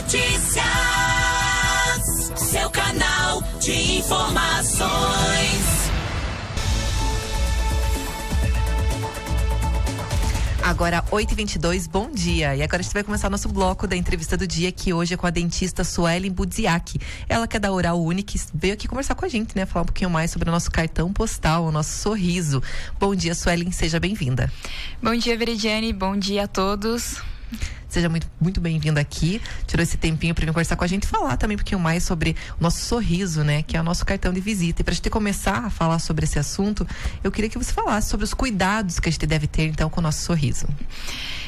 Notícias, seu canal de informações. Agora, 8h22, bom dia. E agora a gente vai começar o nosso bloco da entrevista do dia, que hoje é com a dentista Suelen Budziak. Ela que é da Oral Unique, veio aqui conversar com a gente, né? Falar um pouquinho mais sobre o nosso cartão postal, o nosso sorriso. Bom dia, Suelen, seja bem-vinda. Bom dia, Veridiane, bom dia a todos. Seja muito bem-vinda aqui. Tirou esse tempinho para vir conversar com a gente e falar também um pouquinho mais sobre o nosso sorriso, né? Que é o nosso cartão de visita. E para a gente começar a falar sobre esse assunto, eu queria que você falasse sobre os cuidados que a gente deve ter, então, com o nosso sorriso.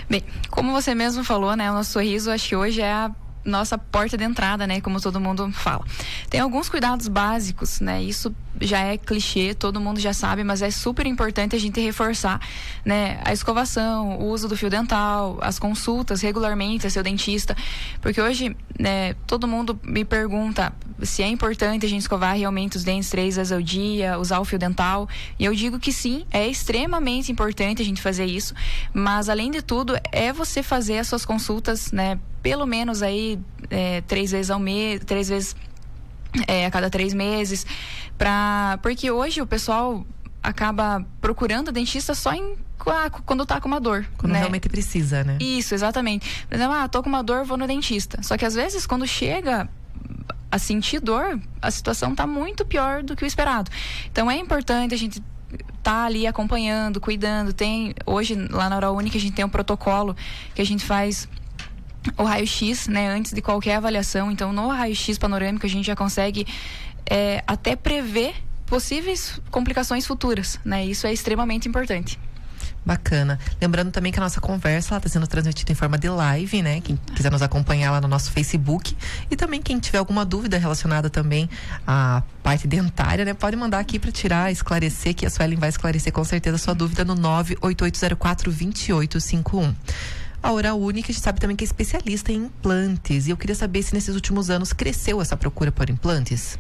Bem, como você mesmo falou, né? O nosso sorriso, acho que hoje é a nossa porta de entrada, né? Como todo mundo fala. Tem alguns cuidados básicos, né? Isso já é clichê, todo mundo já sabe, mas é super importante a gente reforçar, né? A escovação, o uso do fio dental, as consultas regularmente a seu dentista, porque hoje, né, todo mundo me pergunta se é importante a gente escovar realmente os dentes 3 vezes ao dia, usar o fio dental, e eu digo que sim, é extremamente importante a gente fazer isso, mas além de tudo, é você fazer as suas consultas, né? Pelo menos aí 3 vezes ao mês, 3 vezes a cada 3 meses, porque hoje o pessoal acaba procurando dentista só quando tá com uma dor. Quando, né? Realmente precisa, né? Isso, exatamente. Por exemplo, tô com uma dor, vou no dentista. Só que às vezes quando chega a sentir dor, a situação tá muito pior do que o esperado. Então é importante a gente tá ali acompanhando, cuidando. Hoje lá na Oral Unique a gente tem um protocolo que a gente faz o raio-x, né, antes de qualquer avaliação. Então, no raio-x panorâmico, a gente já consegue até prever possíveis complicações futuras, né? Isso é extremamente importante. Bacana. Lembrando também que a nossa conversa está sendo transmitida em forma de live, né? Quem quiser nos acompanhar lá no nosso Facebook. E também quem tiver alguma dúvida relacionada também à parte dentária, né? Pode mandar aqui para esclarecer, que a Suelen vai esclarecer com certeza a sua dúvida no 98804-2851. A Oral Unique, a gente sabe também que é especialista em implantes. E eu queria saber se nesses últimos anos cresceu essa procura por implantes.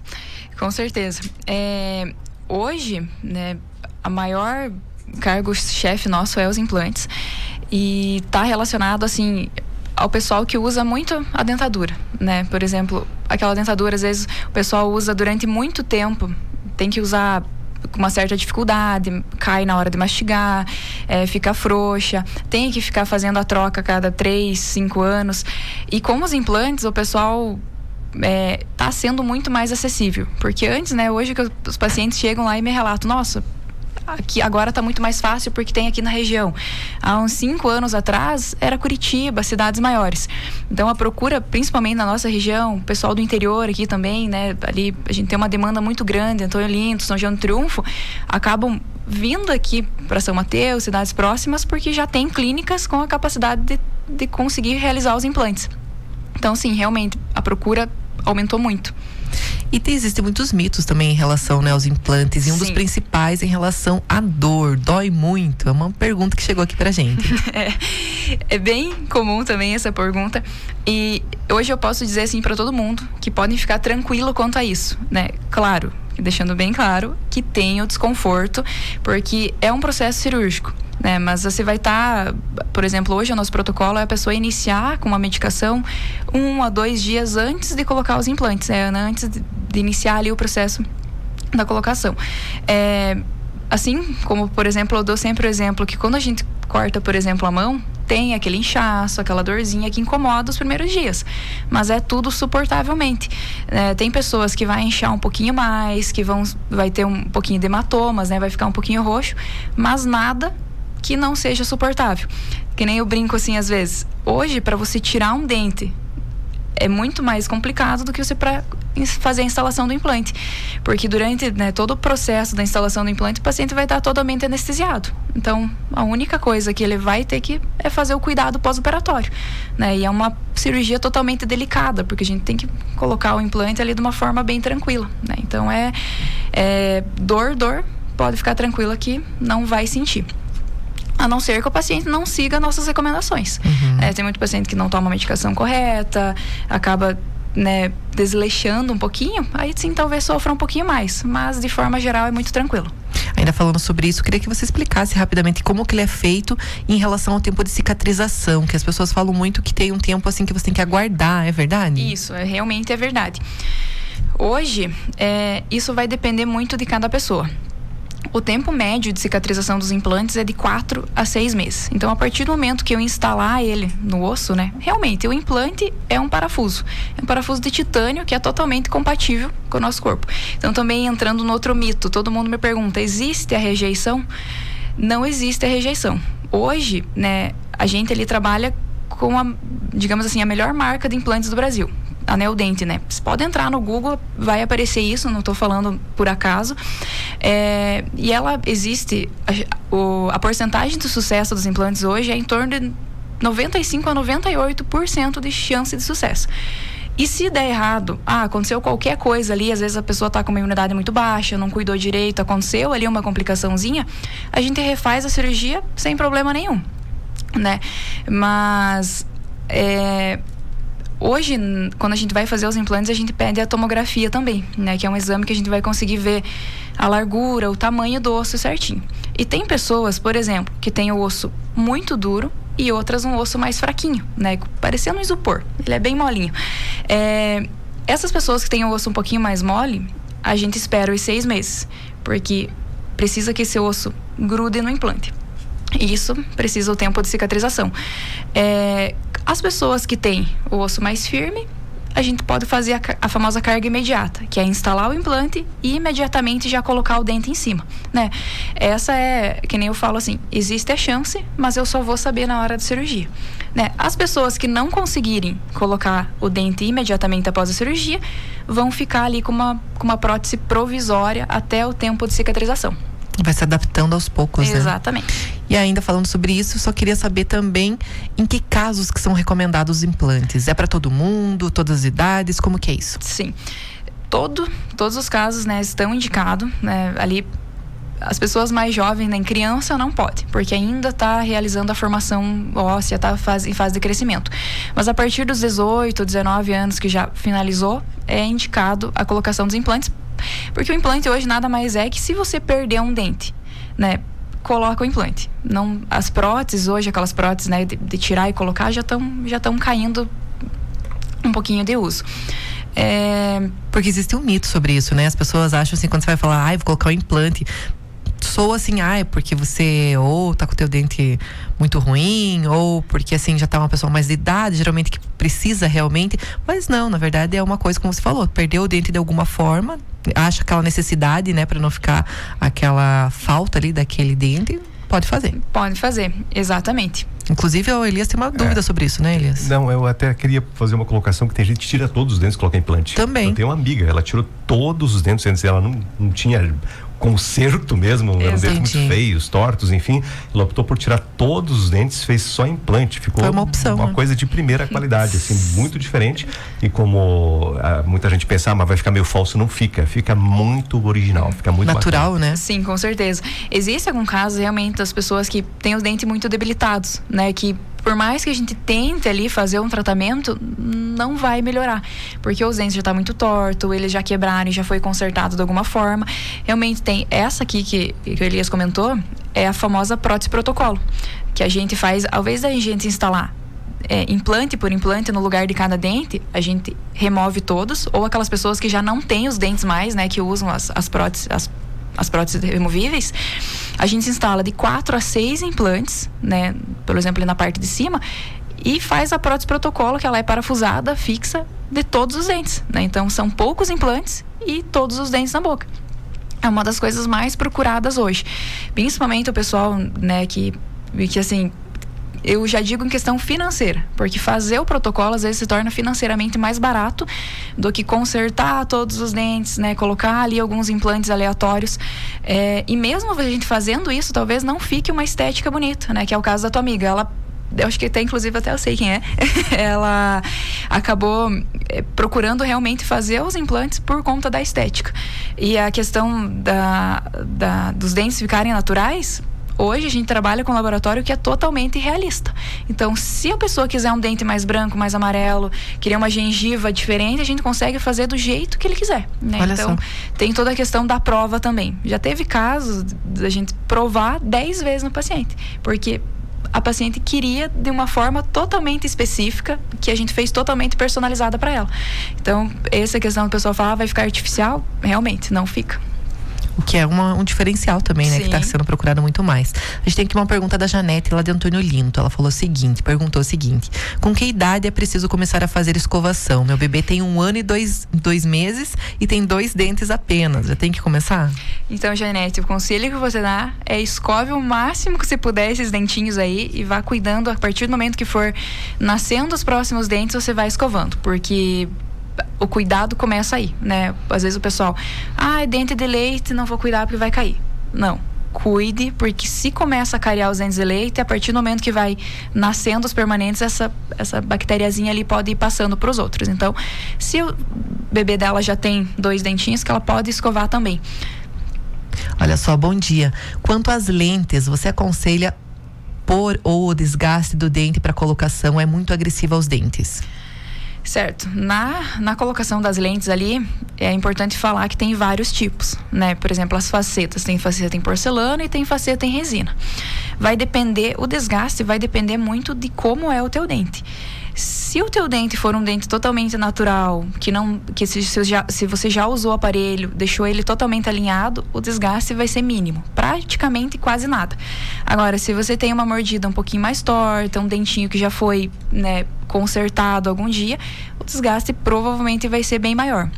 Com certeza. Hoje, né, a maior cargo-chefe nosso é os implantes. E está relacionado, assim, ao pessoal que usa muito a dentadura, né? Por exemplo, aquela dentadura, às vezes, o pessoal usa durante muito tempo. Tem que usar com uma certa dificuldade, cai na hora de mastigar, fica frouxa, tem que ficar fazendo a troca a cada 3, 5 anos. E com os implantes, o pessoal tá sendo muito mais acessível. Porque antes, né, hoje que os pacientes chegam lá e me relatam, nossa, aqui agora está muito mais fácil porque tem aqui na região. Há uns 5 anos atrás era Curitiba, cidades maiores. Então a procura, principalmente na nossa região, o pessoal do interior aqui também, né? Ali a gente tem uma demanda muito grande, Antônio Olinto, São João do Triunfo, acabam vindo aqui para São Mateus, cidades próximas, porque já tem clínicas com a capacidade de conseguir realizar os implantes. Então sim, realmente a procura aumentou muito. E existem muitos mitos também em relação, né, aos implantes. E um dos principais em relação à dor. Dói muito? É uma pergunta que chegou aqui pra gente. É bem comum também essa pergunta. E hoje eu posso dizer assim para todo mundo que podem ficar tranquilo quanto a isso, né? Claro, deixando bem claro que tem o desconforto, porque é um processo cirúrgico, né? Mas você vai estar, por exemplo, hoje o nosso protocolo é a pessoa iniciar com uma medicação 1 a 2 dias antes de colocar os implantes, né? Antes de iniciar ali o processo da colocação. Assim como, por exemplo, eu dou sempre o exemplo que quando a gente corta, por exemplo, a mão, tem aquele inchaço, aquela dorzinha que incomoda os primeiros dias, mas é tudo suportavelmente. Tem pessoas que vai inchar um pouquinho mais, que vai ter um pouquinho de hematomas, né? Vai ficar um pouquinho roxo, mas nada que não seja suportável. Que nem eu brinco assim às vezes. Hoje, para você tirar um dente, é muito mais complicado do que você para fazer a instalação do implante, porque durante, né, todo o processo da instalação do implante, o paciente vai estar totalmente anestesiado. Então, a única coisa que ele vai ter que é fazer o cuidado pós-operatório, né? E é uma cirurgia totalmente delicada, porque a gente tem que colocar o implante ali de uma forma bem tranquila, né? Então, dor, pode ficar tranquila que não vai sentir. A não ser que o paciente não siga nossas recomendações. Tem muito paciente que não toma a medicação correta, acaba, né, desleixando um pouquinho, aí sim talvez sofra um pouquinho mais, mas de forma geral é muito tranquilo. Ainda falando sobre isso, queria que você explicasse rapidamente como que ele é feito em relação ao tempo de cicatrização, que as pessoas falam muito que tem um tempo assim que você tem que aguardar, é verdade? Isso, realmente é verdade. Hoje, isso vai depender muito de cada pessoa. O tempo médio de cicatrização dos implantes é de 4 a 6 meses. Então, a partir do momento que eu instalar ele no osso, né? Realmente, o implante é um parafuso. É um parafuso de titânio que é totalmente compatível com o nosso corpo. Então, também entrando no outro mito, todo mundo me pergunta, existe a rejeição? Não existe a rejeição. Hoje, né, a gente ali trabalha com digamos assim, a melhor marca de implantes do Brasil. A Neodent, né? Você pode entrar no Google, vai aparecer isso, não estou falando por acaso. E ela existe, a porcentagem de sucesso dos implantes hoje é em torno de 95 a 98% de chance de sucesso. E se der errado, aconteceu qualquer coisa ali, às vezes a pessoa está com uma imunidade muito baixa, não cuidou direito, aconteceu ali uma complicaçãozinha, a gente refaz a cirurgia sem problema nenhum, né? Mas hoje, quando a gente vai fazer os implantes, a gente pede a tomografia também, né? Que é um exame que a gente vai conseguir ver a largura, o tamanho do osso certinho. E tem pessoas, por exemplo, que tem o osso muito duro e outras um osso mais fraquinho, né? Parecendo um isopor, ele é bem molinho. Essas pessoas que têm o osso um pouquinho mais mole, a gente espera os 6 meses, porque precisa que esse osso grude no implante. Isso precisa o tempo de cicatrização. As pessoas que têm o osso mais firme, a gente pode fazer a famosa carga imediata, que é instalar o implante e imediatamente já colocar o dente em cima, né? Essa que nem eu falo assim, existe a chance, mas eu só vou saber na hora da cirurgia, né? As pessoas que não conseguirem colocar o dente imediatamente após a cirurgia, vão ficar ali com uma prótese provisória até o tempo de cicatrização. Vai se adaptando aos poucos, né? Exatamente. E ainda falando sobre isso, só queria saber também em que casos que são recomendados os implantes. É para todo mundo, todas as idades, como que é isso? Sim. Todos os casos, né, estão indicados, né, ali. As pessoas mais jovens, né, em criança não pode, porque ainda está realizando a formação óssea, está em fase de crescimento. Mas a partir dos 18, 19 anos que já finalizou, é indicado a colocação dos implantes, porque o implante hoje nada mais é que se você perder um dente, né, coloca o implante. Não, as próteses hoje, aquelas próteses, né, de tirar e colocar, já estão caindo um pouquinho de uso. Porque existe um mito sobre isso, né? As pessoas acham assim, quando você vai falar, vou colocar um implante, soa assim, porque você ou tá com o teu dente muito ruim, ou porque assim, já tá uma pessoa mais de idade, geralmente que precisa realmente, mas não, na verdade é uma coisa como você falou, perdeu o dente de alguma forma, acha aquela necessidade, né, para não ficar aquela falta ali daquele dente, pode fazer. Pode fazer, exatamente. Inclusive o Elias tem uma dúvida sobre isso, né, Elias? Não, eu até queria fazer uma colocação que tem gente que tira todos os dentes e coloca implante. Também. Eu tenho uma amiga, ela tirou todos os dentes, antes ela não tinha conserto mesmo, eram dentes muito feios, tortos, enfim. Ela optou por tirar todos os dentes, fez só implante. Ficou Foi uma opção, uma coisa de primeira qualidade, assim, muito diferente. E como muita gente pensa, mas vai ficar meio falso, não fica. Fica muito original, fica muito natural, bacana. Né? Sim, com certeza. Existe algum caso realmente das pessoas que têm os dentes muito debilitados, né? Que por mais que a gente tente ali fazer um tratamento, não vai melhorar. Porque os dentes já estão muito tortos, eles já quebraram e já foi consertado de alguma forma. Realmente tem essa aqui que o Elias comentou, é a famosa prótese protocolo. Que a gente faz, ao invés da gente instalar implante por implante no lugar de cada dente, a gente remove todos. Ou aquelas pessoas que já não têm os dentes mais, né? Que usam as próteses, as próteses removíveis, a gente instala de 4 a 6 implantes, né, por exemplo, ali na parte de cima, e faz a prótese protocolo, que ela é parafusada, fixa, de todos os dentes, né? Então são poucos implantes e todos os dentes na boca. É uma das coisas mais procuradas hoje, principalmente o pessoal, né, que assim, eu já digo em questão financeira, porque fazer o protocolo às vezes se torna financeiramente mais barato do que consertar todos os dentes, né? Colocar ali alguns implantes aleatórios. E mesmo a gente fazendo isso, talvez não fique uma estética bonita, né? Que é o caso da tua amiga. Ela, eu acho que inclusive até eu sei quem é. Ela acabou procurando realmente fazer os implantes por conta da estética. E a questão dos dentes ficarem naturais, Hoje a gente trabalha com um laboratório que é totalmente realista. Então, se a pessoa quiser um dente mais branco, mais amarelo, querer uma gengiva diferente, a gente consegue fazer do jeito que ele quiser, né? Então, tem toda a questão da prova também. Já teve casos da gente provar 10 vezes no paciente, porque a paciente queria de uma forma totalmente específica, que a gente fez totalmente personalizada para ela. Então, essa questão que o pessoal fala, vai ficar artificial? Realmente, não fica. O que é um diferencial também, né? Sim. Que está sendo procurado muito mais. A gente tem aqui uma pergunta da Janete, lá de Antônio Linto. Ela perguntou o seguinte: com que idade é preciso começar a fazer escovação? Meu bebê tem 1 ano e 2 meses e tem 2 dentes apenas. Já tem que começar? Então, Janete, o conselho que você dá é escove o máximo que você puder esses dentinhos aí e vá cuidando. A partir do momento que for nascendo os próximos dentes, você vai escovando, porque o cuidado começa aí, né? Às vezes o pessoal, é dente de leite, não vou cuidar porque vai cair. Não, cuide, porque se começa a cariar os dentes de leite, a partir do momento que vai nascendo os permanentes, essa bactériazinha ali pode ir passando para os outros. Então, se o bebê dela já tem 2 dentinhos, que ela pode escovar também. Olha só, bom dia. Quanto às lentes, você aconselha pôr ou o desgaste do dente para colocação é muito agressivo aos dentes? Certo. Na colocação das lentes ali, é importante falar que tem vários tipos, né? Por exemplo, as facetas. Tem faceta em porcelana e tem faceta em resina. Vai depender, o desgaste vai depender muito de como é o teu dente. Se o teu dente for um dente totalmente natural, que se você já usou o aparelho, deixou ele totalmente alinhado, o desgaste vai ser mínimo, praticamente quase nada. Agora, se você tem uma mordida um pouquinho mais torta, um dentinho que já foi, né, consertado algum dia, o desgaste provavelmente vai ser bem maior.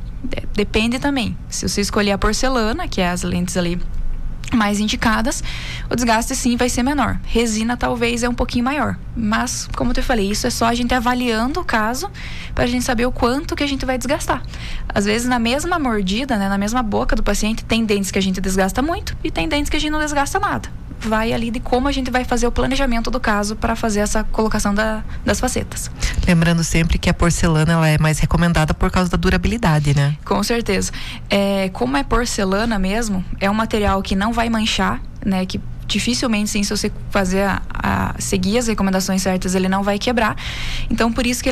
Depende também. Se você escolher a porcelana, que é as lentes ali mais indicadas, o desgaste sim vai ser menor. Resina talvez é um pouquinho maior, mas como eu te falei, isso é só a gente avaliando o caso para a gente saber o quanto que a gente vai desgastar. Às vezes na mesma mordida, né, na mesma boca do paciente, tem dentes que a gente desgasta muito e tem dentes que a gente não desgasta nada. Vai ali de como a gente vai fazer o planejamento do caso para fazer essa colocação das facetas. Lembrando sempre que a porcelana ela é mais recomendada por causa da durabilidade, né? Com certeza. Como é porcelana mesmo, é um material que não vai manchar, né? Que dificilmente, sim, se você fazer seguir as recomendações certas, ele não vai quebrar. Então, por isso que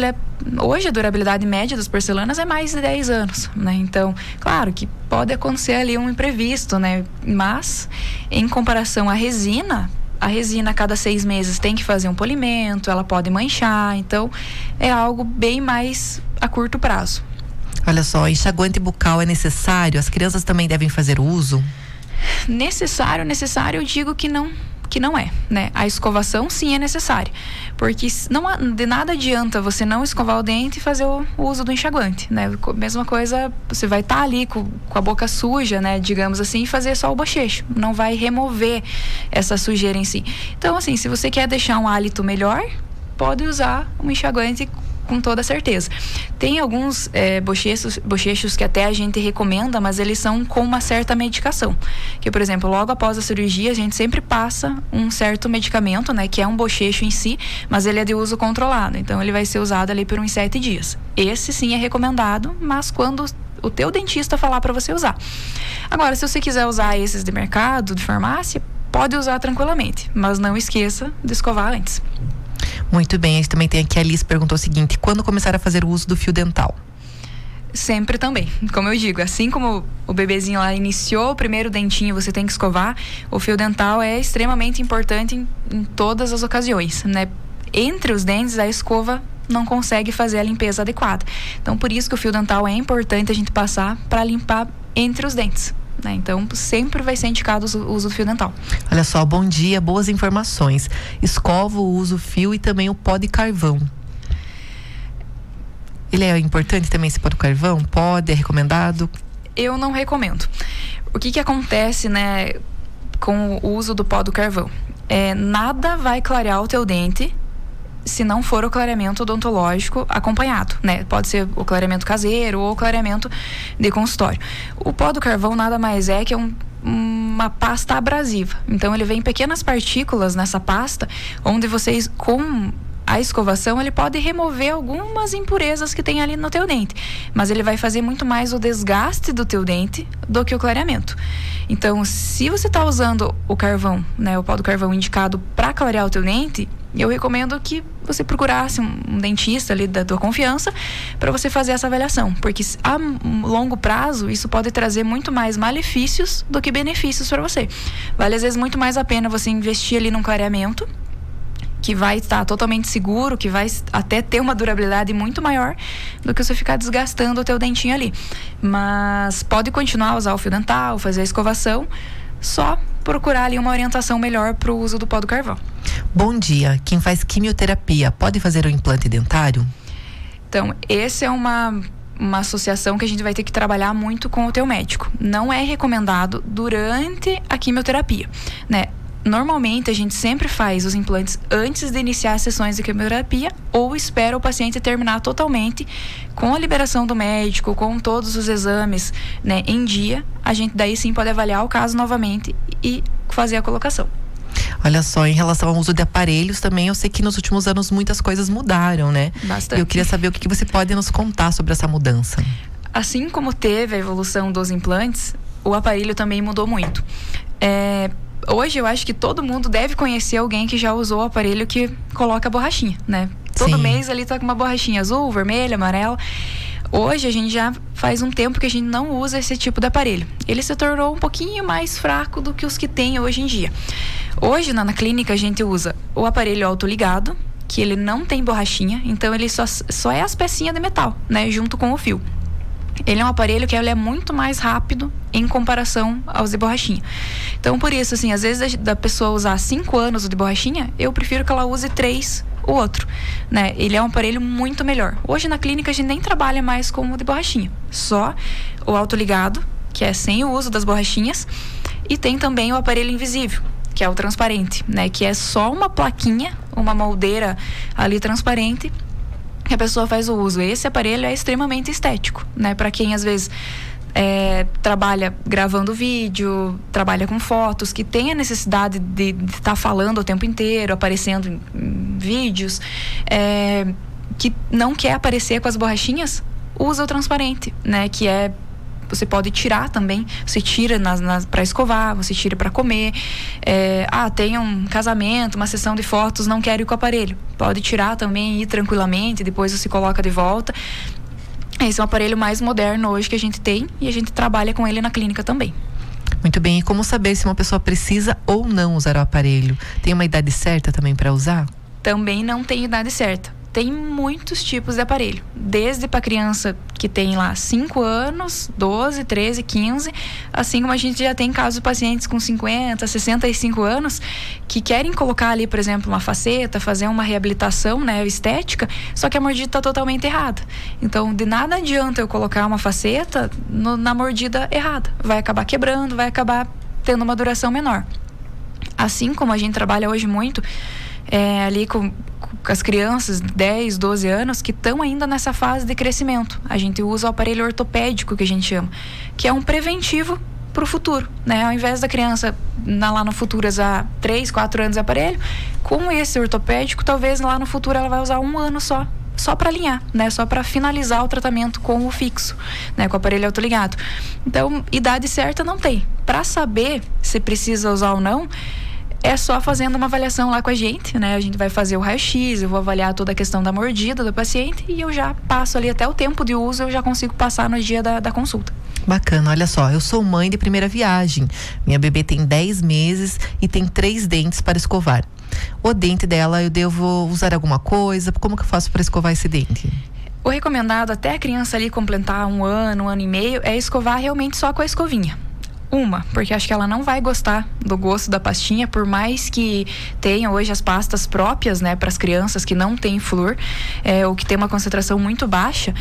hoje a durabilidade média das porcelanas é mais de 10 anos, né? Então, claro que pode acontecer ali um imprevisto, né? Mas, em comparação à resina, a cada 6 meses tem que fazer um polimento, ela pode manchar, então é algo bem mais a curto prazo. Olha só, enxaguante bucal é necessário? As crianças também devem fazer uso? Necessário, eu digo que não é, né? A escovação sim é necessária, porque de nada adianta você não escovar o dente e fazer o uso do enxaguante, né? Mesma coisa, você vai estar ali com a boca suja, né? Digamos assim, e fazer só o bochecho, não vai remover essa sujeira em si. Então, assim, se você quer deixar um hálito melhor, pode usar um enxaguante com toda certeza. Tem alguns bochechos que até a gente recomenda, mas eles são com uma certa medicação. Que, por exemplo, logo após a cirurgia, a gente sempre passa um certo medicamento, né? Que é um bochecho em si, mas ele é de uso controlado. Então, ele vai ser usado ali por uns 7 dias. Esse sim é recomendado, mas quando o teu dentista falar para você usar. Agora, se você quiser usar esses de mercado, de farmácia, pode usar tranquilamente, mas não esqueça de escovar antes. Muito bem, a gente também tem aqui a Alice perguntou o seguinte: quando começar a fazer o uso do fio dental? Sempre também, como eu digo, assim como o bebezinho lá iniciou o primeiro dentinho, você tem que escovar, o fio dental é extremamente importante em todas as ocasiões, né? Entre os dentes, a escova não consegue fazer a limpeza adequada. Então, por isso que o fio dental é importante a gente passar para limpar entre os dentes. Então, sempre vai ser indicado o uso do fio dental. Olha só, bom dia, boas informações. Escovo, uso fio e também o pó de carvão. Ele é importante também, esse pó de carvão? Pode, é recomendado? Eu não recomendo. O que acontece, né, com o uso do pó do carvão? Nada vai clarear o teu dente se não for o clareamento odontológico acompanhado, né? Pode ser o clareamento caseiro ou o clareamento de consultório. O pó do carvão nada mais é que uma pasta abrasiva. Então, ele vem em pequenas partículas nessa pasta, onde vocês, com a escovação, ele pode remover algumas impurezas que tem ali no teu dente, mas ele vai fazer muito mais o desgaste do teu dente do que o clareamento. Então, se você está usando o carvão, né, o pó do carvão indicado para clarear o teu dente, eu recomendo que você procurasse um dentista ali da tua confiança para você fazer essa avaliação, porque a longo prazo isso pode trazer muito mais malefícios do que benefícios para você. Vale às vezes muito mais a pena você investir ali num clareamento que vai estar totalmente seguro, que vai até ter uma durabilidade muito maior do que você ficar desgastando o teu dentinho ali. Mas pode continuar a usar o fio dental, fazer a escovação, só procurar ali uma orientação melhor para o uso do pó do carvão. Bom dia, quem faz quimioterapia pode fazer o implante dentário? Então, esse é uma associação que a gente vai ter que trabalhar muito com o teu médico. Não é recomendado durante a quimioterapia, né? Normalmente a gente sempre faz os implantes antes de iniciar as sessões de quimioterapia ou espera o paciente terminar totalmente com a liberação do médico, com todos os exames, né, em dia. A gente daí sim pode avaliar o caso novamente e fazer a colocação. Olha só, em relação ao uso de aparelhos também, eu sei que nos últimos anos muitas coisas mudaram, né? Bastante. Eu queria saber o que você pode nos contar sobre essa mudança. Assim como teve a evolução dos implantes, o aparelho também mudou muito. Hoje eu acho que todo mundo deve conhecer alguém que já usou o aparelho que coloca a borrachinha, né? Todo mês ali tá com uma borrachinha azul, vermelha, amarela. Hoje a gente já faz um tempo que a gente não usa esse tipo de aparelho. Ele se tornou um pouquinho mais fraco do que os que tem hoje em dia. Hoje na clínica a gente usa o aparelho autoligado, que ele não tem borrachinha, então ele só é as pecinhas de metal, né? Junto com o fio. Ele é um aparelho que ele é muito mais rápido em comparação aos de borrachinha. Então, por isso, assim, às vezes da pessoa usar 5 anos o de borrachinha, eu prefiro que ela use 3 o outro, né? Ele é um aparelho muito melhor. Hoje na clínica a gente nem trabalha mais com o de borrachinha. Só o autoligado, que é sem o uso das borrachinhas, e tem também o aparelho invisível, que é o transparente, né? Que é só uma plaquinha, uma moldeira ali transparente, que a pessoa faz o uso. Esse aparelho é extremamente estético, né? Para quem às vezes trabalha gravando vídeo, trabalha com fotos, que tem a necessidade de estar falando o tempo inteiro, aparecendo em vídeos, que não quer aparecer com as borrachinhas, usa o transparente, né? Que você pode tirar também, você tira para escovar, você tira para comer. Tem um casamento, uma sessão de fotos, não quero ir com o aparelho, pode tirar também e ir tranquilamente, depois você coloca de volta. Esse é um aparelho mais moderno hoje que a gente tem e a gente trabalha com ele na clínica também. Muito bem, e como saber se uma pessoa precisa ou não usar o aparelho? Tem uma idade certa também para usar? Também não tem idade certa. Tem muitos tipos de aparelho, desde para criança que tem lá 5 anos, 12, 13, 15, assim como a gente já tem casos de pacientes com 50, 65 anos que querem colocar ali, por exemplo, uma faceta, fazer uma reabilitação, né, estética, só que a mordida está totalmente errada. Então, de nada adianta eu colocar uma faceta na mordida errada. Vai acabar quebrando, vai acabar tendo uma duração menor. Assim como a gente trabalha hoje muito ali com as crianças de 10, 12 anos que estão ainda nessa fase de crescimento. A gente usa o aparelho ortopédico, que a gente chama, que é um preventivo para o futuro, né? Ao invés da criança lá no futuro usar 3, 4 anos de aparelho, com esse ortopédico, talvez lá no futuro ela vai usar 1 ano só para alinhar, né? Só para finalizar o tratamento com o fixo, né? Com o aparelho autoligado. Então, idade certa não tem. Para saber se precisa usar ou não, é só fazendo uma avaliação lá com a gente, né? A gente vai fazer o raio-x, eu vou avaliar toda a questão da mordida do paciente e eu já passo ali até o tempo de uso, eu já consigo passar no dia da consulta. Bacana, olha só, eu sou mãe de primeira viagem. Minha bebê tem 10 meses e tem 3 dentes para escovar. O dente dela, eu devo usar alguma coisa? Como que eu faço para escovar esse dente? O recomendado até a criança ali completar 1 ano, 1 ano e meio, é escovar realmente só com a escovinha. Porque acho que ela não vai gostar do gosto da pastinha, por mais que tenha hoje as pastas próprias, né, para as crianças que não tem flúor, ou que tem uma concentração muito baixa,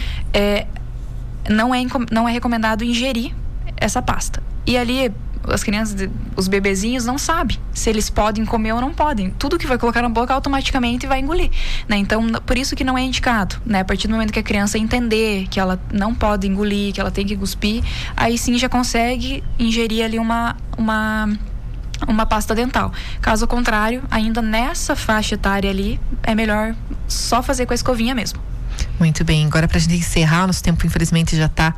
não é recomendado ingerir essa pasta. E ali as crianças, os bebezinhos não sabem se eles podem comer ou não podem. Tudo que vai colocar na boca automaticamente vai engolir, né? Então, por isso que não é indicado, né? A partir do momento que a criança entender que ela não pode engolir, que ela tem que cuspir, aí sim já consegue ingerir ali uma uma pasta dental. Caso contrário, ainda nessa faixa etária ali, é melhor só fazer com a escovinha mesmo. Muito bem, agora pra gente encerrar, nosso tempo infelizmente já tá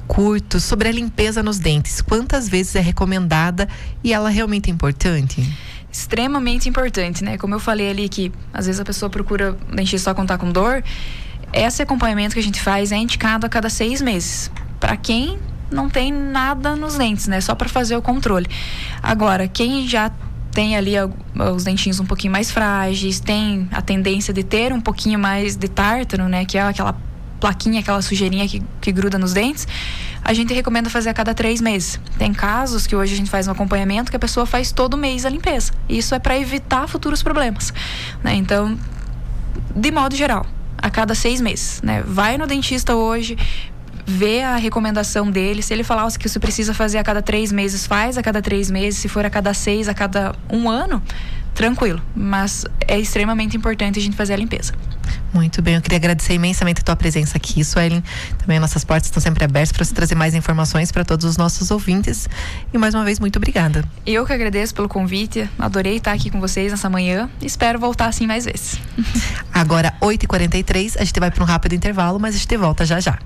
curto. Sobre a limpeza nos dentes, quantas vezes é recomendada e ela realmente é importante? Extremamente importante, né? Como eu falei ali que às vezes a pessoa procura o dentista só quando tá com dor, esse acompanhamento que a gente faz é indicado a cada 6 meses. Para quem não tem nada nos dentes, né? Só para fazer o controle. Agora, quem já tem ali os dentinhos um pouquinho mais frágeis, tem a tendência de ter um pouquinho mais de tártaro, né? Que é aquela plaquinha, aquela sujeirinha que gruda nos dentes, a gente recomenda fazer a cada 3 meses. Tem casos que hoje a gente faz um acompanhamento que a pessoa faz todo mês a limpeza. Isso é para evitar futuros problemas, né? Então, de modo geral, a cada 6 meses, né? Vai no dentista hoje, vê a recomendação dele. Se ele falar que você precisa fazer a cada 3 meses, faz a cada 3 meses. Se for a cada 6, a cada 1 ano, tranquilo. Mas é extremamente importante a gente fazer a limpeza. Muito bem, eu queria agradecer imensamente a tua presença aqui, Suelen. Também nossas portas estão sempre abertas para você trazer mais informações para todos os nossos ouvintes. E mais uma vez, muito obrigada. Eu que agradeço pelo convite, adorei estar aqui com vocês nessa manhã. Espero voltar assim mais vezes. Agora, 8h43, a gente vai para um rápido intervalo, mas a gente volta já já.